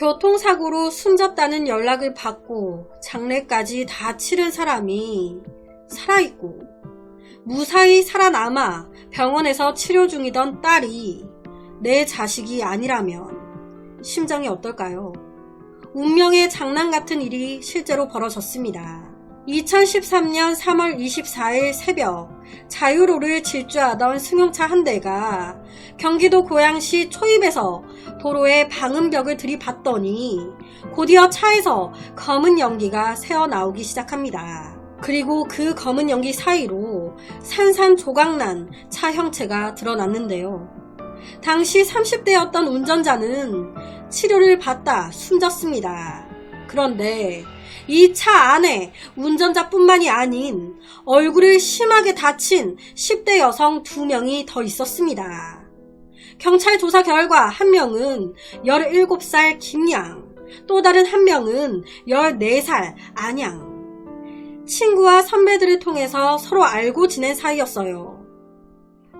교통사고로 숨졌다는 연락을 받고 장례까지 다 치른 사람이 살아있고 무사히 살아남아 병원에서 치료 중이던 딸이 내 자식이 아니라면 심정이 어떨까요? 운명의 장난 같은 일이 실제로 벌어졌습니다. 2013년 3월 24일 새벽 자유로를 질주하던 승용차 한 대가 경기도 고양시 초입에서 도로에 방음벽을 들이받더니 곧이어 차에서 검은 연기가 새어나오기 시작합니다. 그리고 그 검은 연기 사이로 산산조각난 차 형체가 드러났는데요. 당시 30대였던 운전자는 치료를 받다 숨졌습니다. 그런데 이 차 안에 운전자뿐만이 아닌 얼굴을 심하게 다친 10대 여성 2명이 더 있었습니다. 경찰 조사 결과 한 명은 17살 김양, 또 다른 한 명은 14살 안양. 친구와 선배들을 통해서 서로 알고 지낸 사이였어요.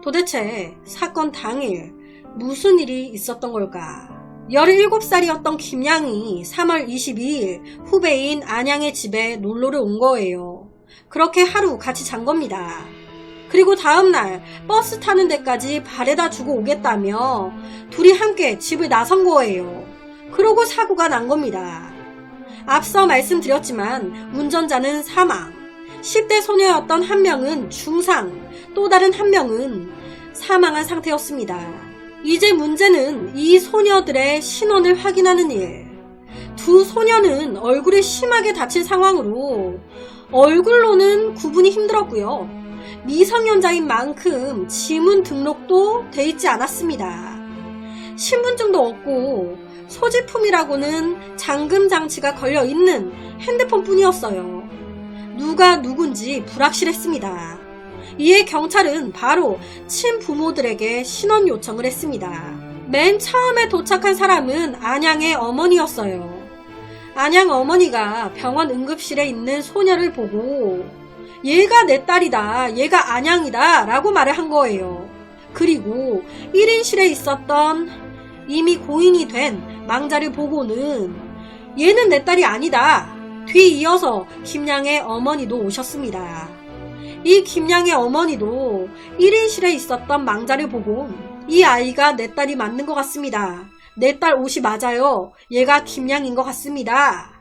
도대체 사건 당일 무슨 일이 있었던 걸까? 17살이었던 김양이 3월 22일 후배인 안양의 집에 놀러를 온 거예요. 그렇게 하루 같이 잔 겁니다. 그리고 다음날 버스 타는 데까지 바래다 주고 오겠다며 둘이 함께 집을 나선 거예요. 그러고 사고가 난 겁니다. 앞서 말씀드렸지만 운전자는 사망, 10대 소녀였던 한 명은 중상, 또 다른 한 명은 사망한 상태였습니다. 이제 문제는 이 소녀들의 신원을 확인하는 일. 두 소녀는 얼굴이 심하게 다친 상황으로 얼굴로는 구분이 힘들었고요. 미성년자인 만큼 지문 등록도 돼 있지 않았습니다. 신분증도 없고 소지품이라고는 잠금 장치가 걸려있는 핸드폰 뿐이었어요. 누가 누군지 불확실했습니다. 이에 경찰은 바로 친부모들에게 신원 요청을 했습니다. 맨 처음에 도착한 사람은 안양의 어머니였어요. 안양 어머니가 병원 응급실에 있는 소녀를 보고 얘가 내 딸이다, 얘가 안양이다 라고 말을 한 거예요. 그리고 1인실에 있었던 이미 고인이 된 망자를 보고는 얘는 내 딸이 아니다. 뒤이어서 김양의 어머니도 오셨습니다. 이 김양의 어머니도 1인실에 있었던 망자를 보고 이 아이가 내 딸이 맞는 것 같습니다. 내 딸 옷이 맞아요. 얘가 김양인 것 같습니다.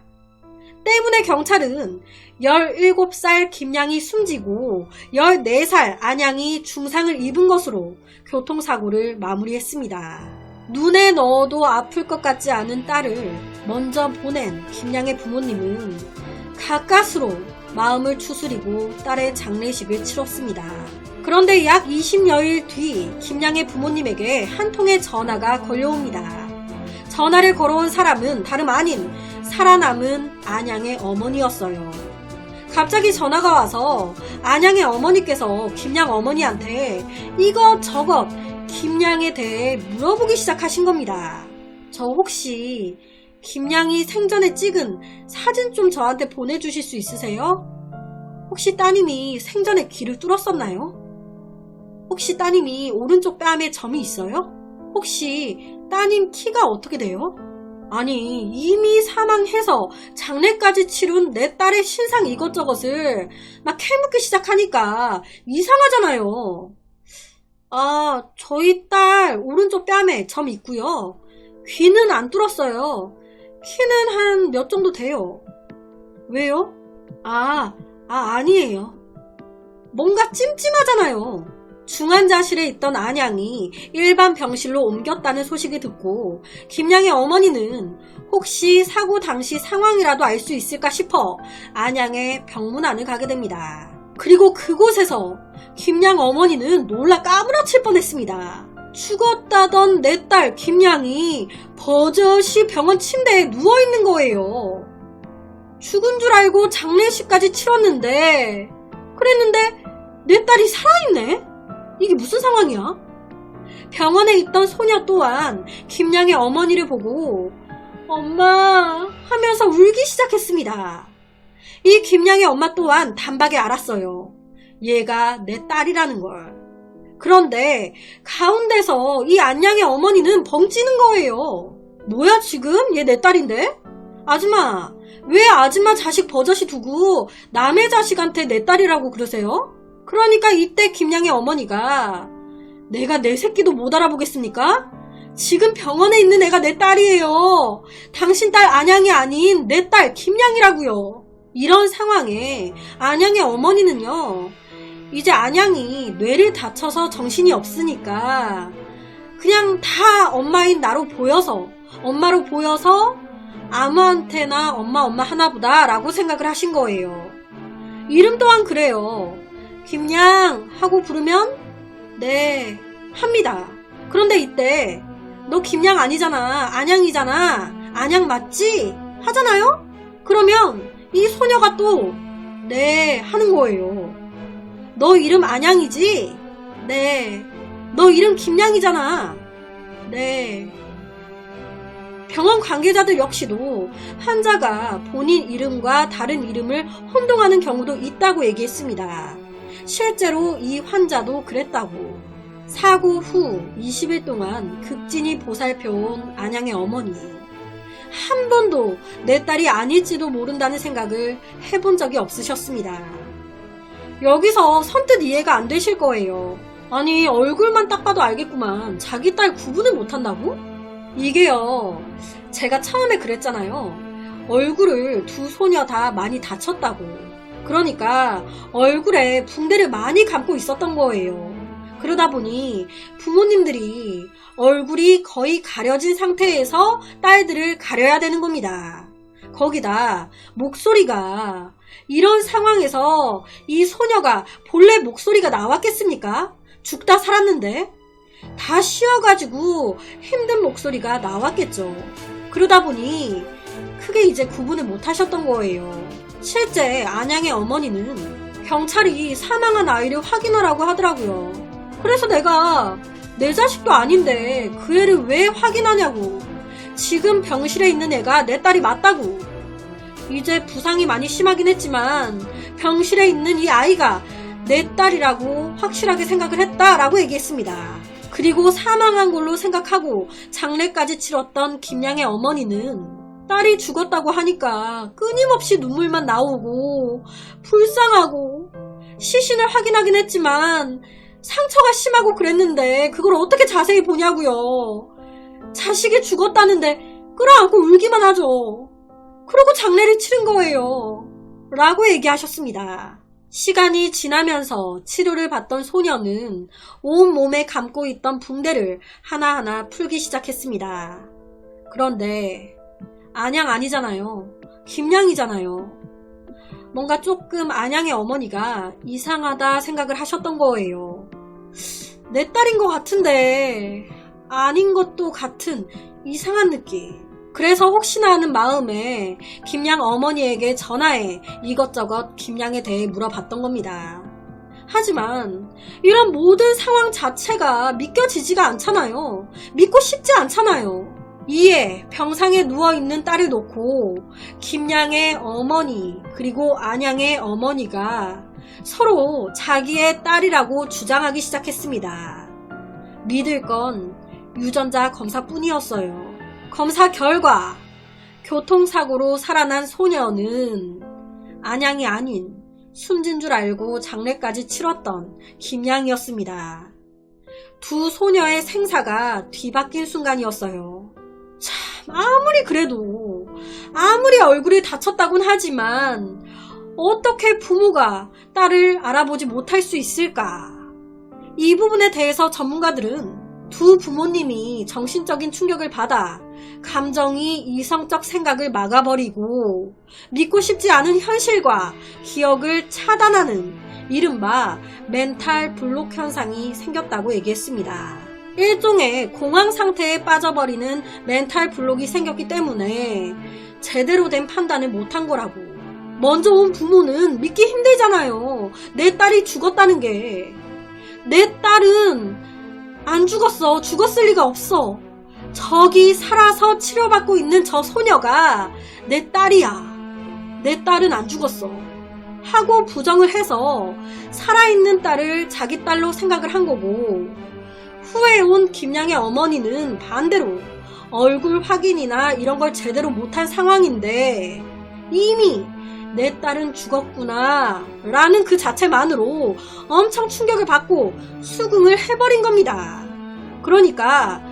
때문에 경찰은 17살 김양이 숨지고 14살 안양이 중상을 입은 것으로 교통사고를 마무리했습니다. 눈에 넣어도 아플 것 같지 않은 딸을 먼저 보낸 김양의 부모님은 가까스로 마음을 추스리고 딸의 장례식을 치렀습니다. 그런데 약 20여일 뒤 김양의 부모님에게 한 통의 전화가 걸려옵니다. 전화를 걸어온 사람은 다름 아닌 살아남은 안양의 어머니였어요. 갑자기 전화가 와서 안양의 어머니께서 김양 어머니한테 이것저것 김양에 대해 물어보기 시작하신 겁니다. 저 혹시 김양이 생전에 찍은 사진 좀 저한테 보내주실 수 있으세요? 혹시 따님이 생전에 귀를 뚫었었나요? 혹시 따님이 오른쪽 뺨에 점이 있어요? 혹시 따님 키가 어떻게 돼요? 아니 이미 사망해서 장례까지 치룬 내 딸의 신상 이것저것을 막 캐묻기 시작하니까 이상하잖아요. 아, 저희 딸 오른쪽 뺨에 점 있고요. 귀는 안 뚫었어요. 키는 한 몇 정도 돼요. 왜요? 아니에요. 뭔가 찜찜하잖아요. 중환자실에 있던 안양이 일반 병실로 옮겼다는 소식을 듣고 김양의 어머니는 혹시 사고 당시 상황이라도 알 수 있을까 싶어 안양의 병문안을 가게 됩니다. 그리고 그곳에서 김양 어머니는 놀라 까무러칠 뻔했습니다. 죽었다던 내 딸 김양이 버젓이 병원 침대에 누워있는 거예요. 죽은 줄 알고 장례식까지 치렀는데 그랬는데 내 딸이 살아있네? 이게 무슨 상황이야? 병원에 있던 소녀 또한 김양의 어머니를 보고 엄마 하면서 울기 시작했습니다. 이 김양의 엄마 또한 단박에 알았어요. 얘가 내 딸이라는 걸. 그런데 가운데서 이 안양의 어머니는 벙찌는 거예요. 뭐야 지금? 얘 내 딸인데? 아줌마, 왜 아줌마 자식 버젓이 두고 남의 자식한테 내 딸이라고 그러세요? 그러니까 이때 김양의 어머니가 내가 내 새끼도 못 알아보겠습니까? 지금 병원에 있는 애가 내 딸이에요. 당신 딸 안양이 아닌 내 딸 김양이라고요. 이런 상황에 안양의 어머니는요, 이제 안양이 뇌를 다쳐서 정신이 없으니까 그냥 다 엄마인 나로 보여서, 엄마로 보여서 아무한테나 엄마 하나보다 라고 생각을 하신 거예요. 이름 또한 그래요. 김양 하고 부르면 네 합니다. 그런데 이때 너 김양 아니잖아, 안양이잖아, 안양 맞지? 하잖아요? 그러면 이 소녀가 또 네 하는 거예요. 너 이름 안양이지? 네. 너 이름 김양이잖아. 네. 병원 관계자들 역시도 환자가 본인 이름과 다른 이름을 혼동하는 경우도 있다고 얘기했습니다. 실제로 이 환자도 그랬다고. 사고 후 20일 동안 극진히 보살펴온 안양의 어머니. 한 번도 내 딸이 아닐지도 모른다는 생각을 해본 적이 없으셨습니다. 여기서 선뜻 이해가 안 되실 거예요. 아니, 얼굴만 딱 봐도 알겠구만. 자기 딸 구분을 못한다고? 이게요, 제가 처음에 그랬잖아요. 얼굴을 두 소녀 다 많이 다쳤다고. 그러니까 얼굴에 붕대를 많이 감고 있었던 거예요. 그러다 보니 부모님들이 얼굴이 거의 가려진 상태에서 딸들을 가려야 되는 겁니다. 거기다 목소리가, 이런 상황에서 이 소녀가 본래 목소리가 나왔겠습니까? 죽다 살았는데 다 쉬어가지고 힘든 목소리가 나왔겠죠. 그러다 보니 크게 이제 구분을 못 하셨던 거예요. 실제 안양의 어머니는 경찰이 사망한 아이를 확인하라고 하더라고요. 그래서 내가 내 자식도 아닌데 그 애를 왜 확인하냐고. 지금 병실에 있는 애가 내 딸이 맞다고. 이제 부상이 많이 심하긴 했지만 병실에 있는 이 아이가 내 딸이라고 확실하게 생각을 했다라고 얘기했습니다. 그리고 사망한 걸로 생각하고 장례까지 치렀던 김양의 어머니는 딸이 죽었다고 하니까 끊임없이 눈물만 나오고 불쌍하고, 시신을 확인하긴 했지만 상처가 심하고 그랬는데 그걸 어떻게 자세히 보냐고요. 자식이 죽었다는데 끌어안고 울기만 하죠. 그러고 장례를 치른 거예요. 라고 얘기하셨습니다. 시간이 지나면서 치료를 받던 소녀는 온몸에 감고 있던 붕대를 하나하나 풀기 시작했습니다. 그런데 안양 아니잖아요. 김양이잖아요. 뭔가 조금 안양의 어머니가 이상하다 생각을 하셨던 거예요. 내 딸인 것 같은데 아닌 것도 같은 이상한 느낌. 그래서 혹시나 하는 마음에 김양 어머니에게 전화해 이것저것 김양에 대해 물어봤던 겁니다. 하지만 이런 모든 상황 자체가 믿겨지지가 않잖아요. 믿고 싶지 않잖아요. 이에 병상에 누워있는 딸을 놓고 김양의 어머니 그리고 안양의 어머니가 서로 자기의 딸이라고 주장하기 시작했습니다. 믿을 건 유전자 검사뿐이었어요. 검사 결과 교통사고로 살아난 소녀는 안양이 아닌 숨진 줄 알고 장례까지 치렀던 김양이었습니다. 두 소녀의 생사가 뒤바뀐 순간이었어요. 참, 아무리 그래도, 아무리 얼굴이 다쳤다곤 하지만 어떻게 부모가 딸을 알아보지 못할 수 있을까? 이 부분에 대해서 전문가들은 두 부모님이 정신적인 충격을 받아 감정이 이성적 생각을 막아버리고 믿고 싶지 않은 현실과 기억을 차단하는 이른바 멘탈 블록 현상이 생겼다고 얘기했습니다. 일종의 공황 상태에 빠져버리는 멘탈 블록이 생겼기 때문에 제대로 된 판단을 못한 거라고. 먼저 온 부모는 믿기 힘들잖아요. 내 딸이 죽었다는 게. 내 딸은 안 죽었어. 죽었을 리가 없어. 저기 살아서 치료받고 있는 저 소녀가 내 딸이야. 내 딸은 안 죽었어. 하고 부정을 해서 살아있는 딸을 자기 딸로 생각을 한 거고, 후에 온 김양의 어머니는 반대로 얼굴 확인이나 이런 걸 제대로 못한 상황인데 이미 내 딸은 죽었구나 라는 그 자체만으로 엄청 충격을 받고 수긍을 해버린 겁니다. 그러니까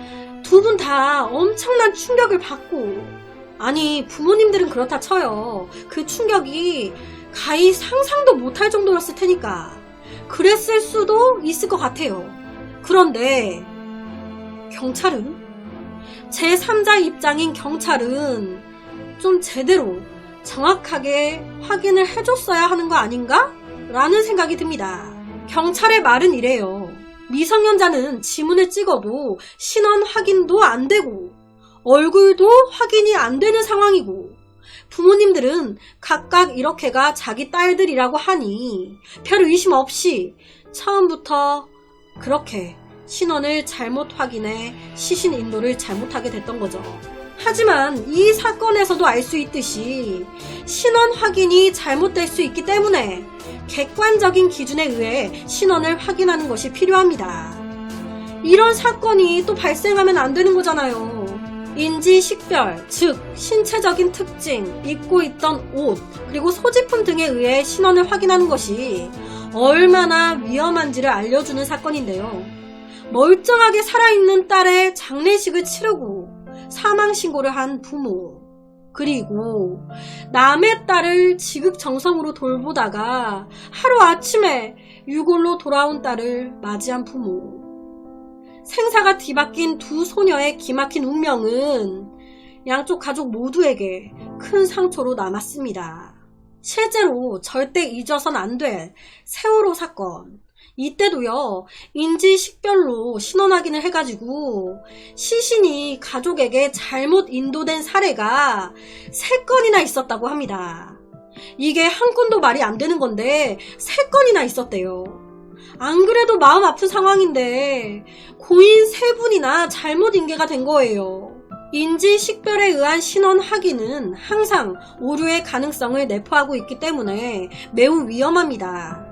두 분 다 엄청난 충격을 받고, 아니 부모님들은 그렇다 쳐요. 그 충격이 가히 상상도 못할 정도였을 테니까 그랬을 수도 있을 것 같아요. 그런데 경찰은, 제3자 입장인 경찰은 좀 제대로 정확하게 확인을 해줬어야 하는 거 아닌가? 라는 생각이 듭니다. 경찰의 말은 이래요. 미성년자는 지문을 찍어도 신원 확인도 안 되고 얼굴도 확인이 안 되는 상황이고 부모님들은 각각 이렇게가 자기 딸들이라고 하니 별 의심 없이 처음부터 그렇게 신원을 잘못 확인해 시신 인도를 잘못하게 됐던 거죠. 하지만 이 사건에서도 알 수 있듯이 신원 확인이 잘못될 수 있기 때문에 객관적인 기준에 의해 신원을 확인하는 것이 필요합니다. 이런 사건이 또 발생하면 안 되는 거잖아요. 인지, 식별, 즉 신체적인 특징, 입고 있던 옷, 그리고 소지품 등에 의해 신원을 확인하는 것이 얼마나 위험한지를 알려주는 사건인데요. 멀쩡하게 살아있는 딸의 장례식을 치르고 사망신고를 한 부모, 그리고 남의 딸을 지극정성으로 돌보다가 하루아침에 유골로 돌아온 딸을 맞이한 부모, 생사가 뒤바뀐 두 소녀의 기막힌 운명은 양쪽 가족 모두에게 큰 상처로 남았습니다. 실제로 절대 잊어선 안 될 세월호 사건, 이때도요, 인지 식별로 신원 확인을 해가지고 시신이 가족에게 잘못 인도된 사례가 3건이나 있었다고 합니다. 이게 한 건도 말이 안 되는 건데 3건이나 있었대요. 안 그래도 마음 아픈 상황인데 고인 3분이나 잘못 인계가 된 거예요. 인지 식별에 의한 신원 확인은 항상 오류의 가능성을 내포하고 있기 때문에 매우 위험합니다.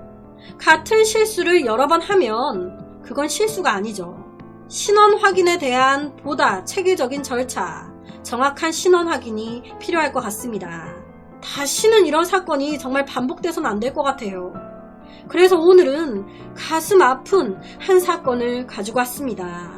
같은 실수를 여러 번 하면 그건 실수가 아니죠. 신원 확인에 대한 보다 체계적인 절차, 정확한 신원 확인이 필요할 것 같습니다. 다시는 이런 사건이 정말 반복돼서는 안 될 것 같아요. 그래서 오늘은 가슴 아픈 한 사건을 가지고 왔습니다.